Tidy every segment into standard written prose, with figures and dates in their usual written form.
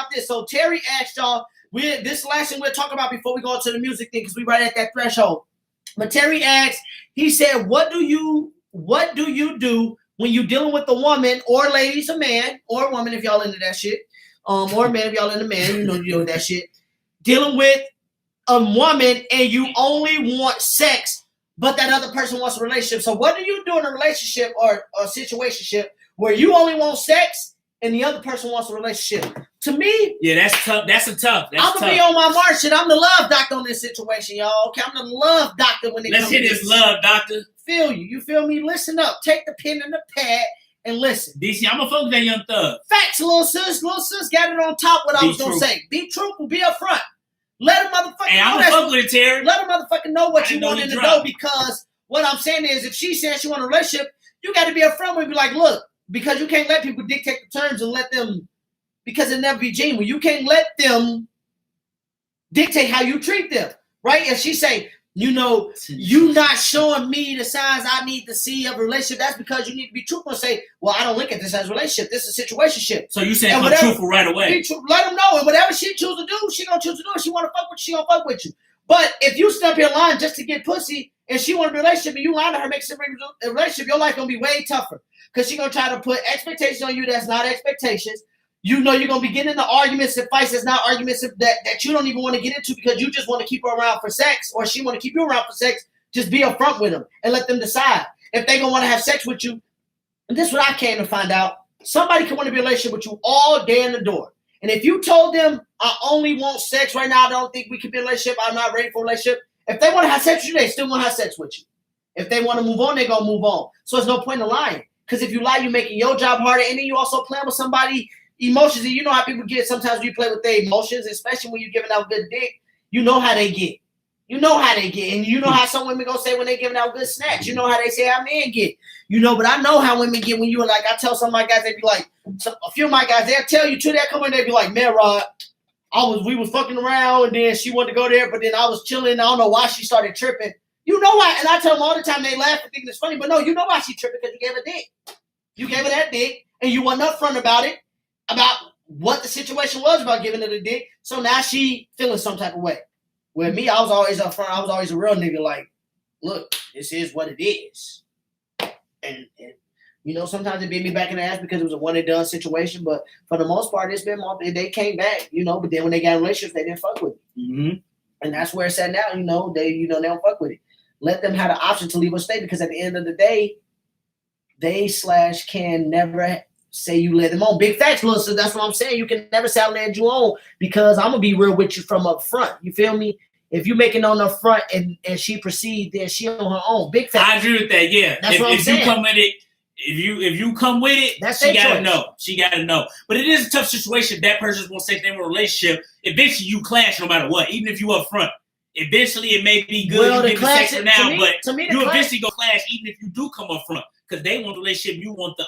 about this. So Terry asked y'all, this last thing we'll talk about before we go into the music thing, because we right at that threshold. But Terry asked, he said, what do you do when you're dealing with a woman, or ladies, a man, or a woman if y'all into that shit, or a man if y'all into man, you deal with that shit, dealing with a woman and you only want sex, but that other person wants a relationship. So what do you do in a relationship or a situationship where you only want sex and the other person wants a relationship? To me, yeah, that's tough. I'm gonna be on my march shit. I'm the love doctor on this situation, y'all. Okay, I'm the love doctor when it comes to this. Let's hit this love doctor. Feel you. You feel me? Listen up. Take the pen and the pad and listen. DC, I'm gonna focus that young thug. Facts, little sis. Little sis got it on top what I was gonna say. Be truthful. Be upfront. Let a motherfucker know. I'm fuck with it, Terry. Let a motherfucker know what you want in the dough, because what I'm saying is, if she says she want a relationship, you got to be upfront with her. Be like, look, because you can't let people dictate the terms and let them, because it never be genuine. You can't let them dictate how you treat them, right? If she say, you not showing me the signs I need to see of a relationship, that's because you need to be truthful and say, well, I don't look at this as a relationship. This is a situationship. So you saying be truthful right away. Let them know. And whatever she choose to do, she going to choose to do. If she want to fuck with you, she going to fuck with you. But if you step here lying just to get pussy and she want a relationship and you lying to her, makes a relationship, your life going to be way tougher. Because she going to try to put expectations on you that's not expectations. You're going to be getting into arguments and fights that's not arguments that you don't even want to get into because you just want to keep her around for sex, or she want to keep you around for sex. Just be upfront with them and let them decide. If they going to want to have sex with you, and this is what I came to find out, somebody can want to be in a relationship with you all day in the door. And if you told them, I only want sex right now, I don't think we can be in a relationship, I'm not ready for a relationship. If they want to have sex with you, they still want to have sex with you. If they want to move on, they're going to move on. So there's no point in lying. Because if you lie, you're making your job harder, and then you also playing with somebody emotions. And you know how people get sometimes when you play with their emotions, especially when you're giving out good dick, you know how they get. You know how they get. And you know how some women gonna say when they giving out good snacks. You know how they say how men get. But I know how women get when you like, I tell some of my guys, they be like, a few of my guys, they'll tell you too, they'll come in, they be like, man, Rod, we was fucking around and then she wanted to go there, but then I was chilling. I don't know why she started tripping. You know why? And I tell them all the time, they laugh and think it's funny, but no, you know why she tripping, because you gave her dick. You gave her that dick and you wasn't upfront about it, about what the situation was about giving her the dick. So now she feeling some type of way. With me, I was always upfront. I was always a real nigga. Like, look, this is what it is. And sometimes it beat me back in the ass because it was a one and done situation. But for the most part, it's been more. They came back, But then when they got in relationships, they didn't fuck with it. Mm-hmm. And that's where it's at now. They don't fuck with it. Let them have the option to leave or stay, because at the end of the day, they / can never say you led them on. Big facts, little sis. That's what I'm saying. You can never say I led you on, because I'm gonna be real with you from up front. You feel me? If you make it on up front and she proceed, then she on her own. Big facts. I agree with that. Yeah. That's what I'm saying. You come with it, if you come with it, that's she gotta know. She gotta know. But it is a tough situation. That person's gonna say they want a relationship. Eventually, you clash no matter what, even if you up front. Eventually, it may be good. Well, you give sex for now, but you eventually go clash, even if you do come up front. Because they want the relationship, you want the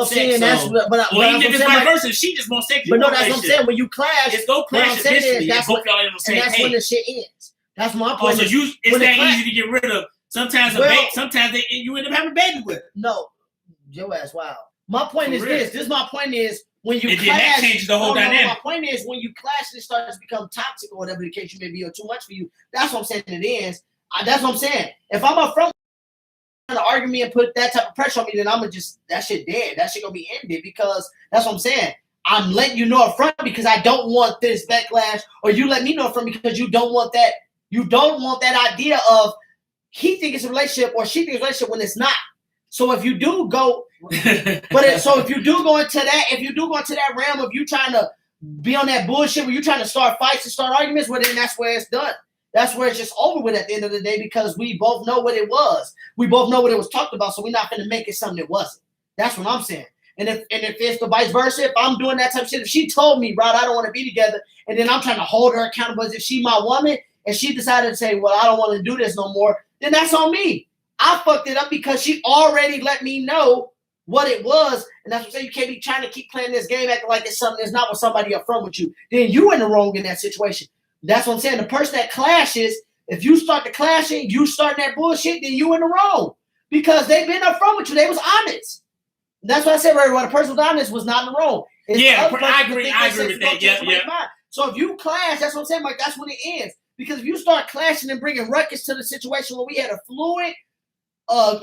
sex. See, and that's even if it's vice versa, she just wants sex. But no, that's what I'm saying. When you clash, it's go clash eventually. That's when the shit ends. That's my point. So it's that easy to get rid of. Sometimes you end up having a baby with. No, your ass wild. My point is this. This is my point is when you clash. That changes the whole dynamic. My point is when you clash and it starts to become toxic or whatever the case you may be, or too much for you. That's what I'm saying. It ends. That's what I'm saying. If I'm up front to argue me and put that type of pressure on me, then I'm gonna just, that shit dead. That shit gonna be ended, because that's what I'm saying. I'm letting you know up front because I don't want this backlash, or you let me know up front because you don't want that. You don't want that idea of he thinks it's a relationship or she thinks it's a relationship when it's not. So if you do go, if you do go into that realm of you trying to be on that bullshit where you trying to start fights and start arguments, well then that's where it's done. That's where it's just over with at the end of the day, because we both know what it was. We both know what it was talked about, so we're not going to make it something it wasn't. That's what I'm saying. And if it's the vice versa, if I'm doing that type of shit, if she told me, Rod, I don't want to be together, and then I'm trying to hold her accountable as if she my woman, and she decided to say, well, I don't want to do this no more, then that's on me. I fucked it up because she already let me know what it was, and that's what I'm saying. You can't be trying to keep playing this game acting like it's something that's not with somebody up front with you. Then you in the wrong in that situation. That's what I'm saying. The person that clashes, if you start the clashing, you starting that bullshit, then you in the wrong. Because they've been up front with you. They was honest. That's what I said right away. The person was honest, was not in the wrong. It's the Yeah, other person I that agree. think I they agree safe with to go that. to Yeah, somebody's mind. So if you clash, that's what I'm saying, Mike. That's when it ends. Because if you start clashing and bringing ruckus to the situation where we had a fluid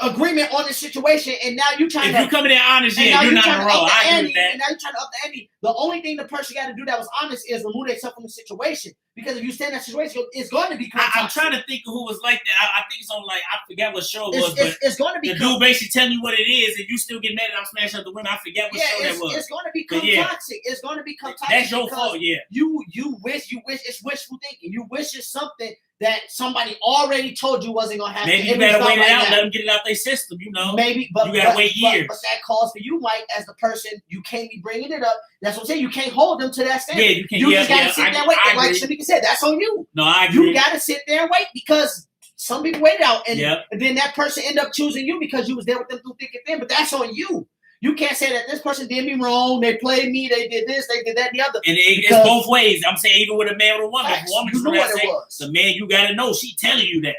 agreement on the situation, and now you trying If to you coming in honest, and yeah, now you're you not trying in to the wrong. up the I agree ante, with that. and now you trying to up the ante. The only thing the person got to do that was honest is remove themselves from the situation. Because if you stay in that situation, it's going to become I'm toxic. trying to think of who was like that. I think it's on like I forget what show it was, It's going to the become dude basically telling you what it is, and you still get mad that I'm smashing up the women. I forget what show that was. it's going to become toxic. It's going to become toxic. That's your fault, yeah. You wish it's wishful thinking. You wish it's something that somebody already told you wasn't going to happen. Maybe you better wait it out, let them get it out their system, you know. Maybe, but you gotta wait years. But that calls for you, Mike, as the person. You can't be bringing it up. That's what I'm saying. You can't hold them to that standard. Yeah, you can't. You just gotta sit there and wait. Like Shamika said, that's on you. No, I agree. You gotta sit there and wait because some people wait out, and Yep. then that person end up choosing you because you was there with them through thick and thin. But that's on you. You can't say that this person did me wrong. They played me. They did this. They did that. And the other. And it's both ways. I'm saying even with a man or a woman. Facts. If a woman You knew what it say, was. the man, you gotta know she telling you that.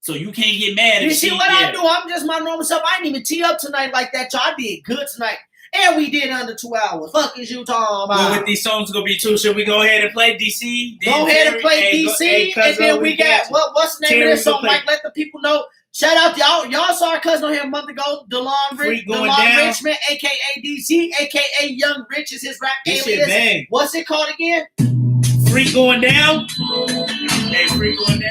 So you can't get mad. You if see she, what yeah. I do? I'm just my normal self. I didn't even tee up tonight like that. Y'all did good tonight. And we did under 2 hours. Fuck is you talking about? Well, with these songs gonna be too, should we go ahead and play DC? Go ahead and play DC, and then we got what's the name of this song? Mike, let the people know. Shout out to y'all. Y'all saw our cousin on here a month ago, DeLon Richmond, aka DC, aka Young Rich is his rap This alias. shit bang. What's it called again? Free going down. Hey, free going down.